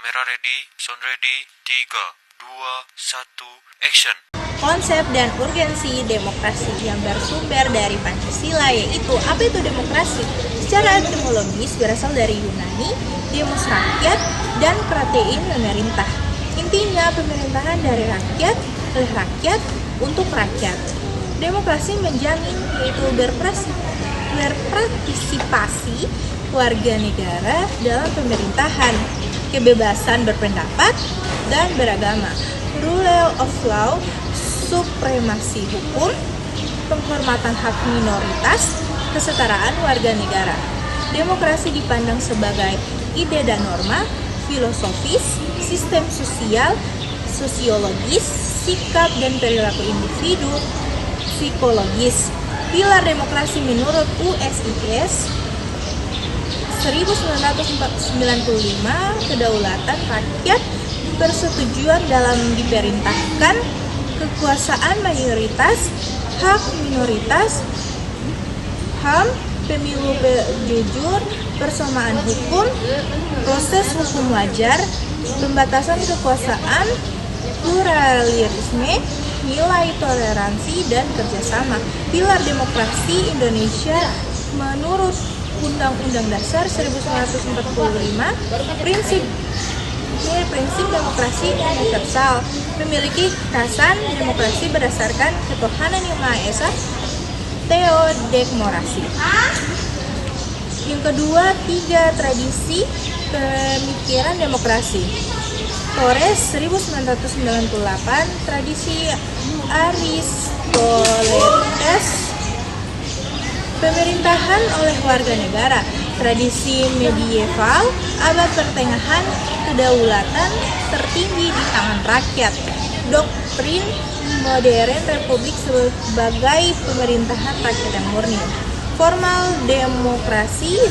Kamera ready, sound ready, 3, 2, 1, action. Konsep dan urgensi demokrasi yang bersumber dari Pancasila, yaitu apa itu demokrasi? Secara etimologis berasal dari Yunani, demos rakyat, dan pratein pemerintah. Intinya pemerintahan dari rakyat, oleh rakyat, untuk rakyat. Demokrasi menjamin yaitu berpartisipasi warga negara dalam pemerintahan, kebebasan berpendapat dan beragama, rule of law, supremasi hukum, penghormatan hak minoritas, kesetaraan warga negara. Demokrasi dipandang sebagai ide dan norma filosofis, sistem sosial, sosiologis, sikap dan perilaku individu, psikologis. Pilar demokrasi menurut USIS 1945, kedaulatan rakyat, persetujuan dalam diperintahkan, kekuasaan mayoritas, hak minoritas, HAM, pemilu jujur, persamaan hukum, proses hukum wajar, pembatasan kekuasaan, pluralisme, nilai toleransi dan kerjasama. Pilar demokrasi Indonesia menurut Undang-Undang Dasar 1945, prinsip demokrasi universal, memiliki kekasan demokrasi berdasarkan ketuhanan yang Maha Esa, teodemokrasi. Yang kedua, 3 tradisi pemikiran demokrasi. Torres 1998, tradisi Aristoteles, pemerintahan oleh warga negara, tradisi medieval, abad pertengahan, kedaulatan tertinggi di tangan rakyat, doktrin modern republik sebagai pemerintahan rakyat yang murni. Formal demokrasi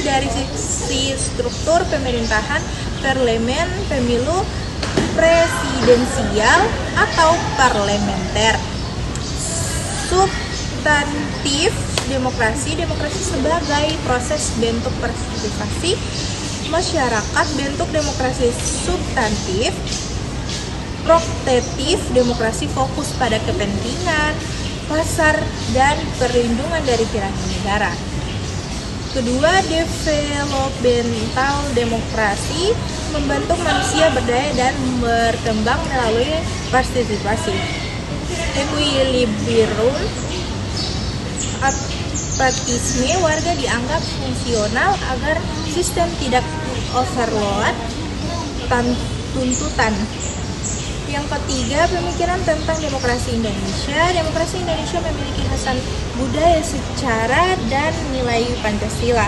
dari sisi struktur pemerintahan, parlemen, pemilu, presidensial atau parlementer. Substantif demokrasi sebagai proses bentuk partisipasi masyarakat, bentuk demokrasi substantif. Proaktif demokrasi fokus pada kepentingan pasar dan perlindungan dari piranti negara. Kedua, developmental demokrasi membantu manusia berdaya dan berkembang melalui partisipasi. Equilibrium, apatisme, warga dianggap fungsional agar sistem tidak overload tuntutan. Yang ketiga, pemikiran tentang demokrasi Indonesia. Demokrasi Indonesia memiliki khasan budaya, secara dan nilai Pancasila.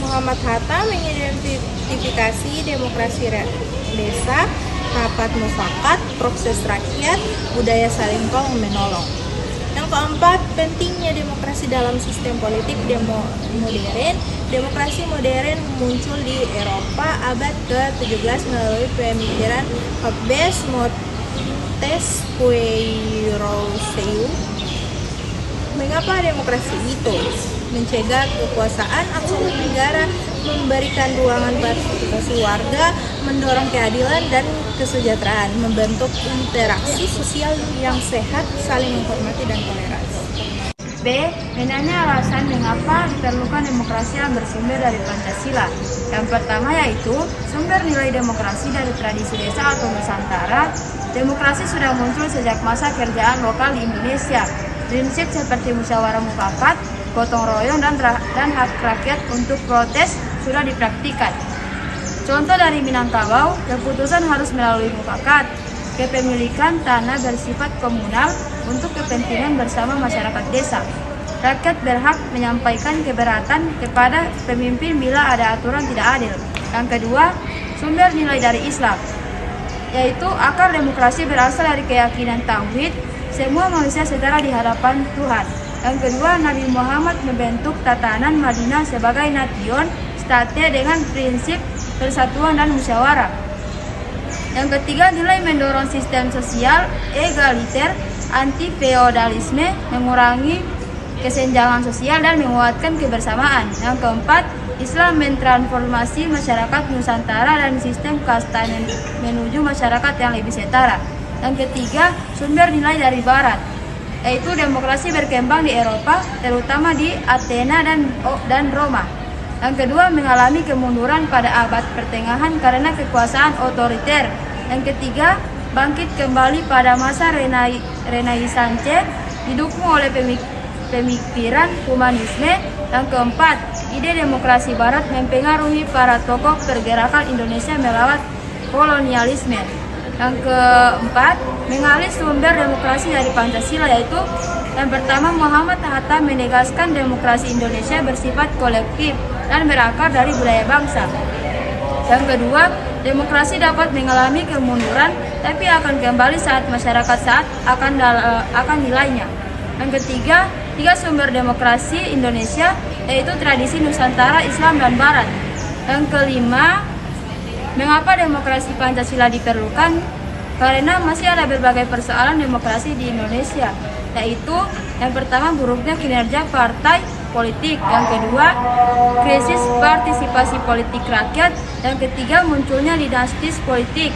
Muhammad Hatta mengidentifikasi demokrasi desa, rapat mufakat, proses rakyat, budaya saling tolong menolong. Yang keempat, pentingnya demokrasi dalam sistem politik modern. Demokrasi modern muncul di Eropa abad ke-17 melalui pemikiran Hobbes, Montesquieu. Mengapa demokrasi itu? Mencegah kekuasaan absolut negara, memberikan ruangan partisipasi warga, mendorong keadilan dan kesejahteraan, membentuk interaksi sosial yang sehat, saling menghormati dan toleransi. B. Menanya alasan mengapa diperlukan demokrasi yang bersumber dari Pancasila. Yang pertama yaitu sumber nilai demokrasi dari tradisi desa atau Nusantara. Demokrasi sudah muncul sejak masa kerjaan lokal di Indonesia. Prinsip seperti musyawarah mufakat, gotong royong dan hak rakyat untuk protes sudah dipraktikkan. Contoh dari Minangkabau, keputusan harus melalui mufakat. Kepemilikan tanah bersifat komunal untuk kepentingan bersama masyarakat desa. Rakyat berhak menyampaikan keberatan kepada pemimpin bila ada aturan tidak adil. Yang kedua, sumber nilai dari Islam, yaitu akar demokrasi berasal dari keyakinan tauhid, semua manusia setara di hadapan Tuhan. Yang kedua, Nabi Muhammad membentuk tatanan Madinah sebagai nation state dengan prinsip persatuan dan musyawarah. Yang ketiga, nilai mendorong sistem sosial egaliter, anti-feodalisme, mengurangi kesenjangan sosial dan menguatkan kebersamaan. Yang keempat, Islam mentransformasi masyarakat Nusantara dan sistem kasta menuju masyarakat yang lebih setara. Yang ketiga, sumber nilai dari Barat, yaitu demokrasi berkembang di Eropa, terutama di Athena dan Roma. Yang kedua, mengalami kemunduran pada abad pertengahan karena kekuasaan otoriter. Yang ketiga, bangkit kembali pada masa Renaissance, didukung oleh pemikiran humanisme. Yang keempat, ide demokrasi Barat mempengaruhi para tokoh pergerakan Indonesia melawan kolonialisme. Yang keempat, mengalih sumber demokrasi dari Pancasila, yaitu yang pertama, Muhammad Hatta menegaskan demokrasi Indonesia bersifat kolektif dan berakar dari budaya bangsa. Yang kedua, demokrasi dapat mengalami kemunduran tapi akan kembali saat masyarakat akan nilainya. Yang ketiga, tiga sumber demokrasi Indonesia, yaitu tradisi Nusantara, Islam, dan Barat. Yang kelima, mengapa demokrasi Pancasila diperlukan? Karena masih ada berbagai persoalan demokrasi di Indonesia, yaitu yang pertama, buruknya kinerja partai politik. Yang kedua, krisis partisipasi politik rakyat. Yang ketiga, munculnya dinastis politik.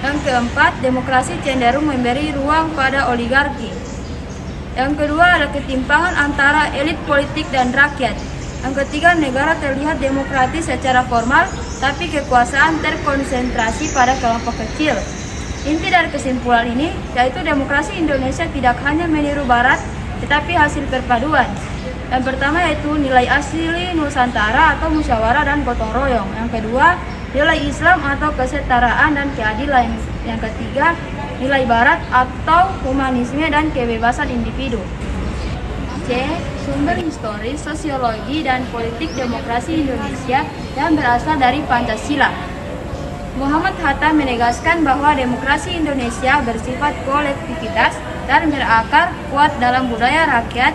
Yang keempat, demokrasi cenderung memberi ruang pada oligarki. Yang kedua, ada ketimpangan antara elit politik dan rakyat. Yang ketiga, negara terlihat demokratis secara formal, tapi kekuasaan terkonsentrasi pada kelompok kecil. Inti dari kesimpulan ini, yaitu demokrasi Indonesia tidak hanya meniru Barat, tetapi hasil perpaduan. Yang pertama yaitu nilai asli Nusantara atau musyawarah dan gotong royong. Yang kedua, nilai Islam atau kesetaraan dan keadilan. Yang ketiga, nilai Barat atau humanisme dan kebebasan individu. C. Sumber historis, sosiologi, dan politik demokrasi Indonesia yang berasal dari Pancasila. Muhammad Hatta menegaskan bahwa demokrasi Indonesia bersifat kolektivitas dan berakar kuat dalam budaya rakyat,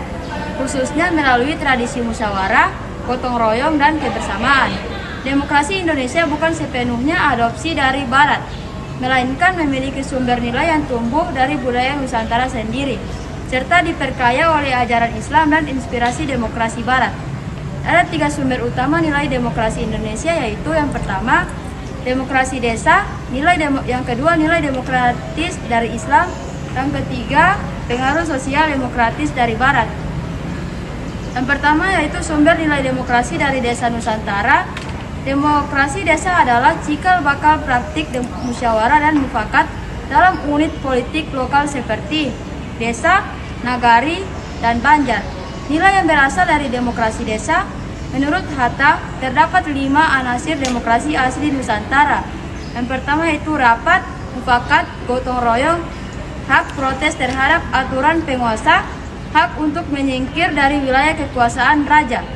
khususnya melalui tradisi musyawarah, gotong royong, dan kebersamaan. Demokrasi Indonesia bukan sepenuhnya adopsi dari Barat, melainkan memiliki sumber nilai yang tumbuh dari budaya Nusantara sendiri, serta diperkaya oleh ajaran Islam dan inspirasi demokrasi Barat. Ada tiga sumber utama nilai demokrasi Indonesia, yaitu yang pertama, demokrasi desa, yang kedua, nilai demokratis dari Islam, yang ketiga, pengaruh sosial demokratis dari Barat. Yang pertama yaitu sumber nilai demokrasi dari desa Nusantara. Demokrasi desa adalah cikal bakal praktik musyawarah dan mufakat dalam unit politik lokal seperti desa, nagari, dan banjar. Nilai yang berasal dari demokrasi desa, menurut Hatta, terdapat 5 anasir demokrasi asli Nusantara. Yang pertama yaitu rapat, mufakat, gotong royong, hak protes terhadap aturan penguasa, hak untuk menyingkir dari wilayah kekuasaan raja.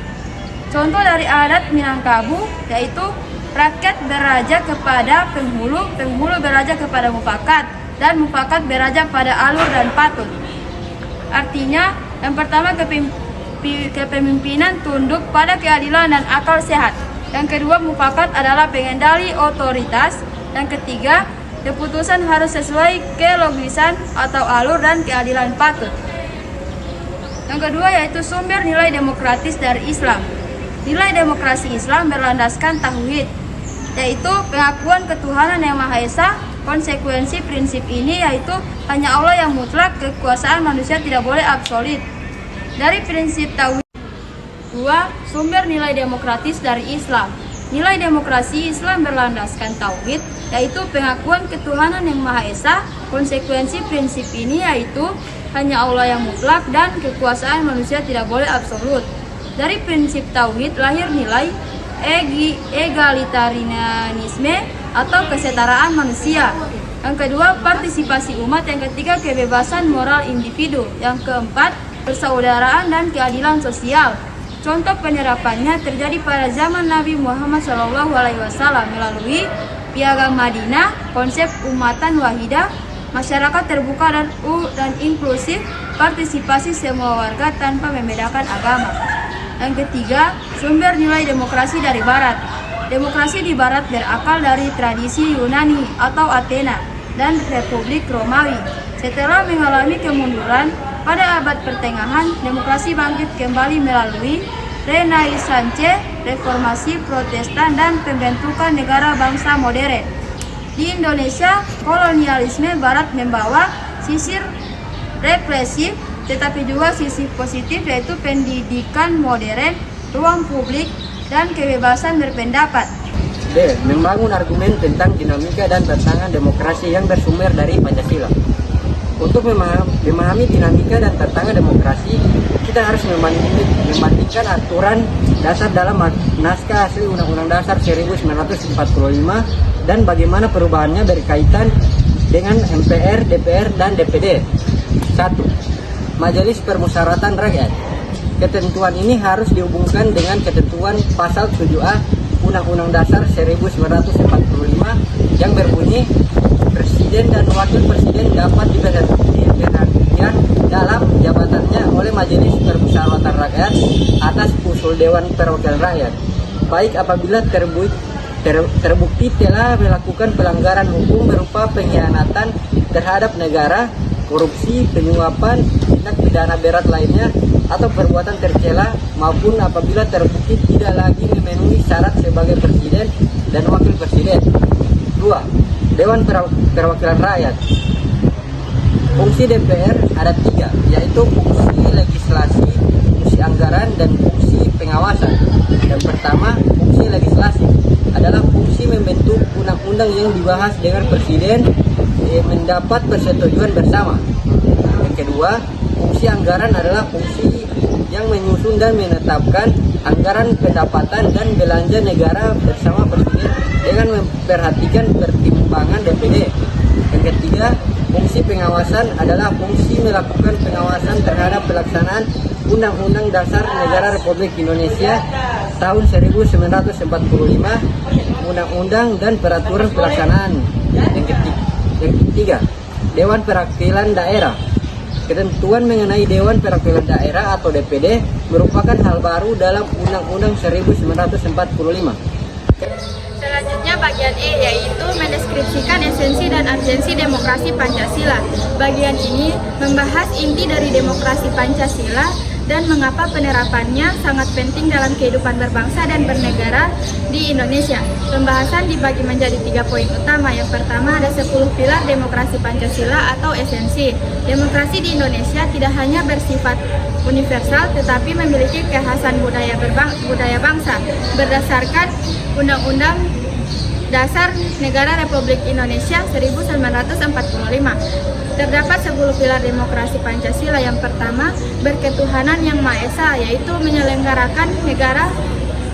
Contoh dari adat Minangkabau yaitu rakyat beraja kepada penghulu, penghulu beraja kepada mufakat, dan mufakat beraja pada alur dan patut. Artinya, yang pertama kepemimpinan tunduk pada keadilan dan akal sehat. Yang kedua, mufakat adalah pengendali otoritas. Yang ketiga, keputusan harus sesuai kelogisan atau alur dan keadilan patut. Yang kedua yaitu sumber nilai demokratis dari Islam. Nilai demokrasi Islam berlandaskan tauhid, yaitu pengakuan ketuhanan yang Maha Esa. Konsekuensi prinsip ini yaitu hanya Allah yang mutlak, kekuasaan manusia tidak boleh absolut. Dari prinsip tauhid. 2. Sumber nilai demokratis dari Islam. Nilai demokrasi Islam berlandaskan tauhid, yaitu pengakuan ketuhanan yang Maha Esa. Konsekuensi prinsip ini yaitu hanya Allah yang mutlak dan kekuasaan manusia tidak boleh absolut. Dari prinsip tauhid lahir nilai egalitarianisme atau kesetaraan manusia. Yang kedua, partisipasi umat. Yang ketiga, kebebasan moral individu. Yang keempat, persaudaraan dan keadilan sosial. Contoh penerapannya terjadi pada zaman Nabi Muhammad SAW melalui Piagam Madinah, konsep umatan wahidah, masyarakat terbuka dan inklusif, partisipasi semua warga tanpa membedakan agama. Yang ketiga, sumber nilai demokrasi dari Barat. Demokrasi di Barat berakal dari tradisi Yunani atau Athena dan Republik Romawi. Setelah mengalami kemunduran pada abad pertengahan, demokrasi bangkit kembali melalui Renaissance, reformasi Protestan, dan pembentukan negara bangsa modern. Di Indonesia, kolonialisme Barat membawa sisi represif, tetapi juga sisi positif, yaitu pendidikan modern, ruang publik, dan kebebasan berpendapat. D. Membangun argumen tentang dinamika dan tantangan demokrasi yang bersumber dari Pancasila. Untuk memahami dinamika dan tantangan demokrasi, kita harus membandingkan aturan dasar dalam naskah asli Undang-Undang Dasar 1945 dan bagaimana perubahannya berkaitan dengan MPR, DPR, dan DPD. 1. Majelis Permusyawaratan Rakyat. Ketentuan ini harus dihubungkan dengan ketentuan pasal 7A Undang-Undang Dasar 1945 yang berbunyi Presiden dan Wakil Presiden dapat diberhentikan dalam jabatannya oleh Majelis Permusyawaratan Rakyat atas usul Dewan Perwakilan Rakyat, baik apabila terbukti telah melakukan pelanggaran hukum berupa pengkhianatan terhadap negara, korupsi, penyuapan, tindak pidana berat lainnya, atau perbuatan tercela, maupun apabila terbukti tidak lagi memenuhi syarat sebagai presiden dan wakil presiden. 2. Dewan Perwakilan Rakyat. Fungsi DPR ada 3, yaitu fungsi legislasi, fungsi anggaran, dan fungsi pengawasan. Yang pertama, fungsi legislasi adalah fungsi membentuk undang-undang yang dibahas dengan presiden mendapat persetujuan bersama. Yang kedua, fungsi anggaran adalah fungsi yang menyusun dan menetapkan anggaran pendapatan dan belanja negara bersama presiden dengan memperhatikan pertimbangan DPD. Yang ketiga, fungsi pengawasan adalah fungsi melakukan pengawasan terhadap pelaksanaan Undang-Undang Dasar Negara Republik Indonesia tahun 1945, Undang-Undang dan peraturan pelaksanaan. Yang ketiga, Dewan Perwakilan Daerah. Ketentuan mengenai Dewan Perwakilan Daerah atau DPD merupakan hal baru dalam Undang-Undang 1945. Selanjutnya bagian E, yaitu mendeskripsikan esensi dan urgensi demokrasi Pancasila. Bagian ini membahas inti dari demokrasi Pancasila dan mengapa penerapannya sangat penting dalam kehidupan berbangsa dan bernegara di Indonesia. Pembahasan dibagi menjadi 3 poin utama. Yang pertama ada 10 pilar demokrasi Pancasila atau esensi. Demokrasi di Indonesia tidak hanya bersifat universal tetapi memiliki kekhasan budaya bangsa berdasarkan Undang-Undang Dasar Negara Republik Indonesia 1945. Terdapat 10 pilar demokrasi Pancasila. Yang pertama, berketuhanan yang Maha Esa, yaitu menyelenggarakan negara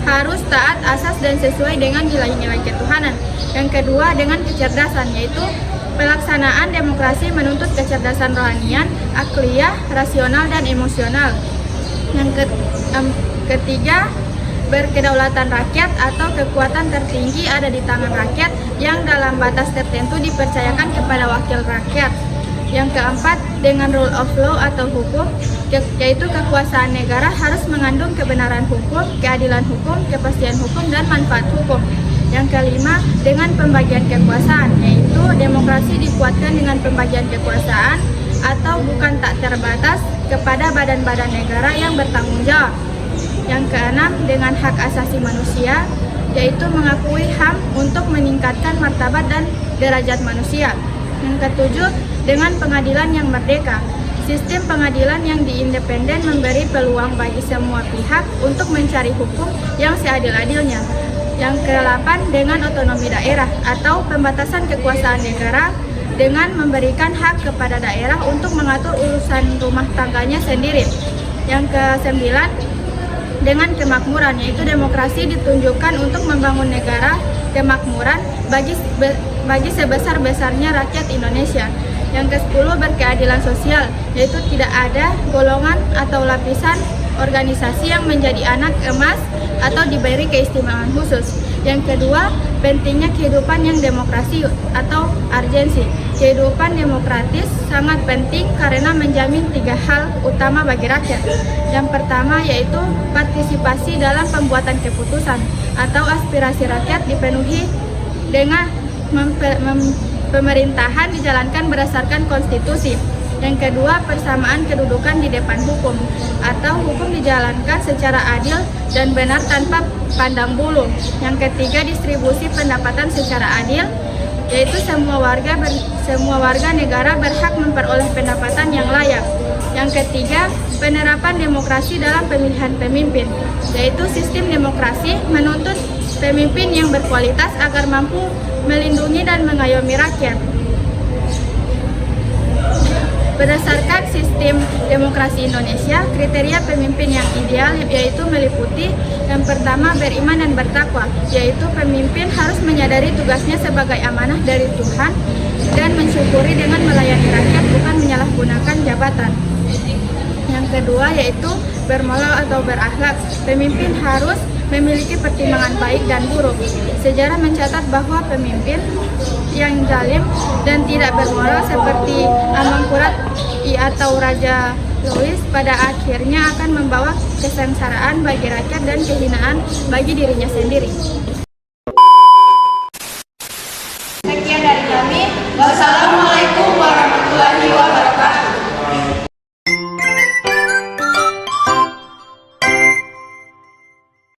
harus taat asas dan sesuai dengan nilai-nilai ketuhanan. Yang kedua, dengan kecerdasan, yaitu pelaksanaan demokrasi menuntut kecerdasan rohanian, akliyah, rasional, dan emosional. Yang ketiga, berkedaulatan rakyat atau kekuatan tertinggi ada di tangan rakyat yang dalam batas tertentu dipercayakan kepada wakil rakyat. Yang keempat, dengan rule of law atau hukum, yaitu kekuasaan negara harus mengandung kebenaran hukum, keadilan hukum, kepastian hukum, dan manfaat hukum. Yang kelima, dengan pembagian kekuasaan, yaitu demokrasi dikuatkan dengan pembagian kekuasaan atau bukan tak terbatas kepada badan-badan negara yang bertanggung jawab. Yang keenam, dengan hak asasi manusia, yaitu mengakui HAM untuk meningkatkan martabat dan derajat manusia. Yang ketujuh, dengan pengadilan yang merdeka. Sistem pengadilan yang independen memberi peluang bagi semua pihak untuk mencari hukum yang seadil-adilnya. Yang ke-8, dengan otonomi daerah atau pembatasan kekuasaan negara dengan memberikan hak kepada daerah untuk mengatur urusan rumah tangganya sendiri. Yang ke-9, dengan kemakmuran, yaitu demokrasi ditunjukkan untuk membangun negara kemakmuran bagi sebesar-besarnya rakyat Indonesia. Yang ke-10, berkeadilan sosial, yaitu tidak ada golongan atau lapisan organisasi yang menjadi anak emas atau diberi keistimewaan khusus. Yang kedua, pentingnya kehidupan yang demokrasi atau urgensi. Kehidupan demokratis sangat penting karena menjamin 3 hal utama bagi rakyat. Yang pertama yaitu partisipasi dalam pembuatan keputusan atau aspirasi rakyat dipenuhi dengan pemerintahan dijalankan berdasarkan konstitusi. Yang kedua, persamaan kedudukan di depan hukum, atau hukum dijalankan secara adil dan benar tanpa pandang bulu. Yang ketiga, distribusi pendapatan secara adil, yaitu semua warga negara berhak memperoleh pendapatan yang layak. Yang ketiga, penerapan demokrasi dalam pemilihan pemimpin, yaitu sistem demokrasi menuntut pemimpin yang berkualitas agar mampu melindungi dan mengayomi rakyat. Berdasarkan sistem demokrasi Indonesia, kriteria pemimpin yang ideal yaitu meliputi yang pertama, beriman dan bertakwa, yaitu pemimpin harus menyadari tugasnya sebagai amanah dari Tuhan dan mensyukuri dengan melayani rakyat, bukan menyalahgunakan jabatan. Yang kedua yaitu bermoral atau berakhlak. Pemimpin harus memiliki pertimbangan baik dan buruk. Sejarah mencatat bahwa pemimpin yang zalim dan tidak bermoral seperti Amangkurat I atau Raja Louis pada akhirnya akan membawa kesengsaraan bagi rakyat dan kehinaan bagi dirinya sendiri. Sekian dari kami. Wassalamualaikum